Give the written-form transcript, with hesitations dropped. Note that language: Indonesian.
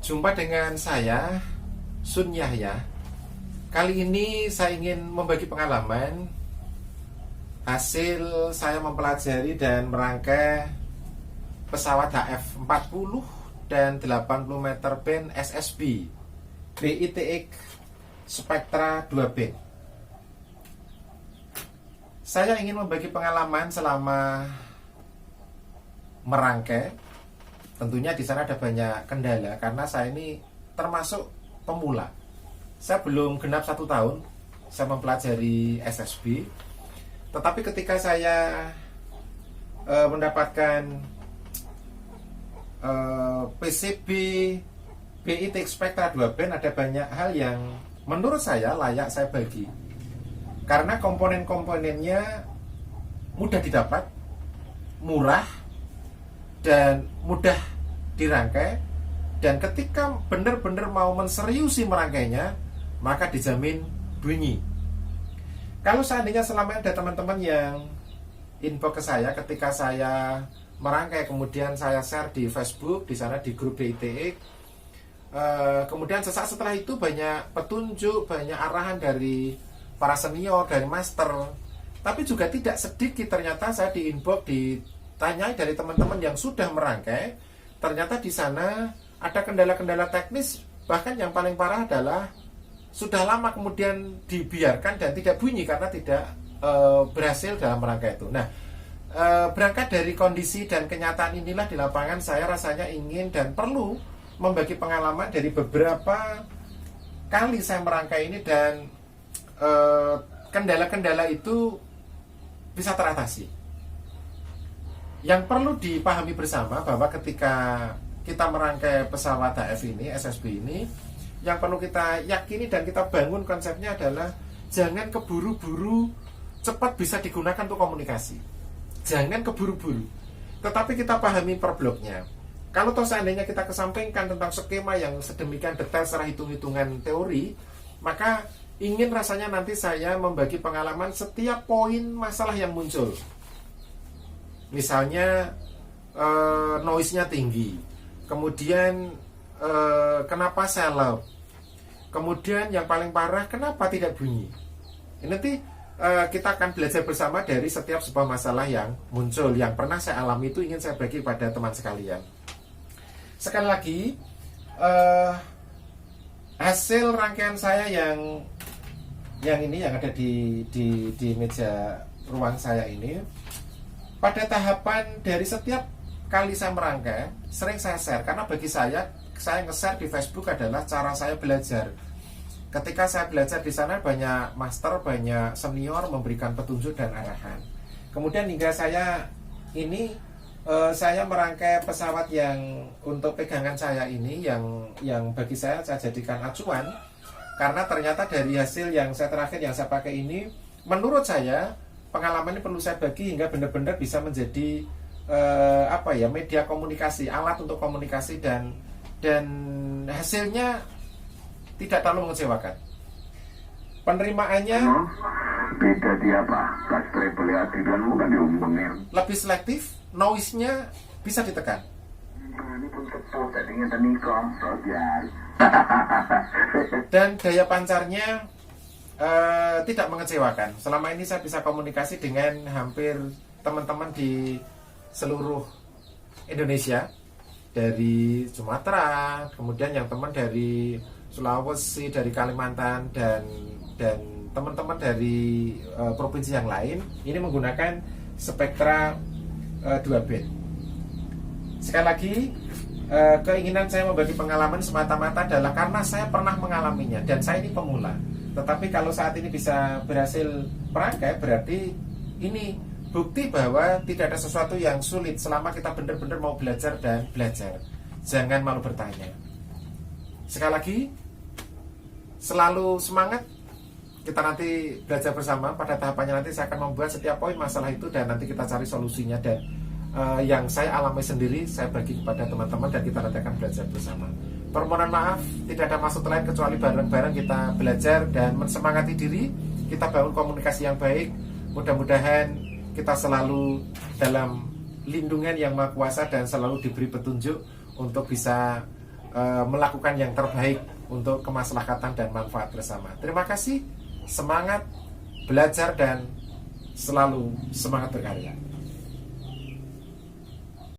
Jumpa dengan saya, Sun Yahya. Kali ini saya ingin membagi pengalaman hasil saya mempelajari dan merangkai pesawat HF-40 dan 80 meter band SSB BITX Spectra 2 band. Saya ingin membagi pengalaman selama merangkai. Tentunya di sana ada banyak kendala karena saya ini termasuk pemula. Saya belum genap 1 tahun saya mempelajari SSB. Tetapi ketika saya mendapatkan PCB BITX Spectra 2 band, ada banyak hal yang menurut saya layak saya bagi. Karena komponen-komponennya mudah didapat, murah, dan mudah dirangkai, dan ketika benar-benar mau menseriusi merangkainya maka dijamin bunyi. Kalau seandainya selama ada teman-teman yang info ke saya ketika saya merangkai, kemudian saya share di Facebook, di sana di grup BITX, kemudian sesaat setelah itu banyak petunjuk, banyak arahan dari para senior, dari master, tapi juga tidak sedikit ternyata saya di inbox, ditanyai dari teman-teman yang sudah merangkai, ternyata di sana ada kendala-kendala teknis, bahkan yang paling parah adalah sudah lama kemudian dibiarkan dan tidak bunyi karena tidak berhasil dalam merangkai itu. Nah, berangkat dari kondisi dan kenyataan inilah di lapangan saya rasanya ingin dan perlu membagi pengalaman dari beberapa kali saya merangkai ini, dan kendala-kendala itu bisa teratasi. Yang perlu dipahami bersama bahwa ketika kita merangkai pesawat HF ini, SSB ini, yang perlu kita yakini dan kita bangun konsepnya adalah jangan keburu-buru cepat bisa digunakan untuk komunikasi. Jangan keburu-buru. Tetapi kita pahami per bloknya. Kalau toh seandainya kita kesampingkan tentang skema yang sedemikian detail secara hitung-hitungan teori, maka ingin rasanya nanti saya membagi pengalaman setiap poin masalah yang muncul. Misalnya noise-nya tinggi, kemudian kenapa selop, kemudian yang paling parah kenapa tidak bunyi. Ini nanti kita akan belajar bersama dari setiap sebuah masalah yang muncul, yang pernah saya alami, itu ingin saya bagi pada teman sekalian. Sekali lagi, hasil rangkaian saya yang ini yang ada di meja ruang saya ini, pada tahapan dari setiap kali saya merangkai sering saya share, karena bagi saya nge-share di Facebook adalah cara saya belajar. Ketika saya belajar di sana banyak master, banyak senior memberikan petunjuk dan arahan. Kemudian hingga saya ini saya merangkai pesawat yang untuk pegangan saya ini, yang bagi saya jadikan acuan. Karena ternyata dari hasil yang saya terakhir yang saya pakai ini, menurut saya pengalaman ini perlu saya bagi hingga benar-benar bisa menjadi media komunikasi, alat untuk komunikasi, dan hasilnya tidak terlalu mengecewakan. Penerimaannya beda di apa? Baterai beli dan bukan dihubungin. Lebih selektif, noise-nya bisa ditekan. Ini pun tepuk tadinya tadi konsol ya. Dan daya pancarnya tidak mengecewakan. Selama ini saya bisa komunikasi dengan hampir teman-teman di seluruh Indonesia, dari Sumatera, kemudian yang teman dari Sulawesi, dari Kalimantan, dan teman-teman dari provinsi yang lain. Ini menggunakan Spectra 2 band. Sekali lagi, keinginan saya membagi pengalaman semata-mata adalah karena saya pernah mengalaminya dan saya ini pemula. Tetapi kalau saat ini bisa berhasil merangkai, berarti ini bukti bahwa tidak ada sesuatu yang sulit selama kita benar-benar mau belajar dan belajar. Jangan malu bertanya. Sekali lagi, selalu semangat. Kita nanti belajar bersama. Pada tahapannya nanti saya akan membuat setiap poin masalah itu dan nanti kita cari solusinya, dan yang saya alami sendiri saya bagi kepada teman-teman dan kita nanti akan belajar bersama. Permohonan maaf, tidak ada maksud lain kecuali bareng-bareng kita belajar dan mensemangati diri, kita bangun komunikasi yang baik. Mudah-mudahan kita selalu dalam lindungan yang Maha Kuasa dan selalu diberi petunjuk untuk bisa melakukan yang terbaik untuk kemaslahatan dan manfaat bersama. Terima kasih, semangat belajar dan selalu semangat berkarya.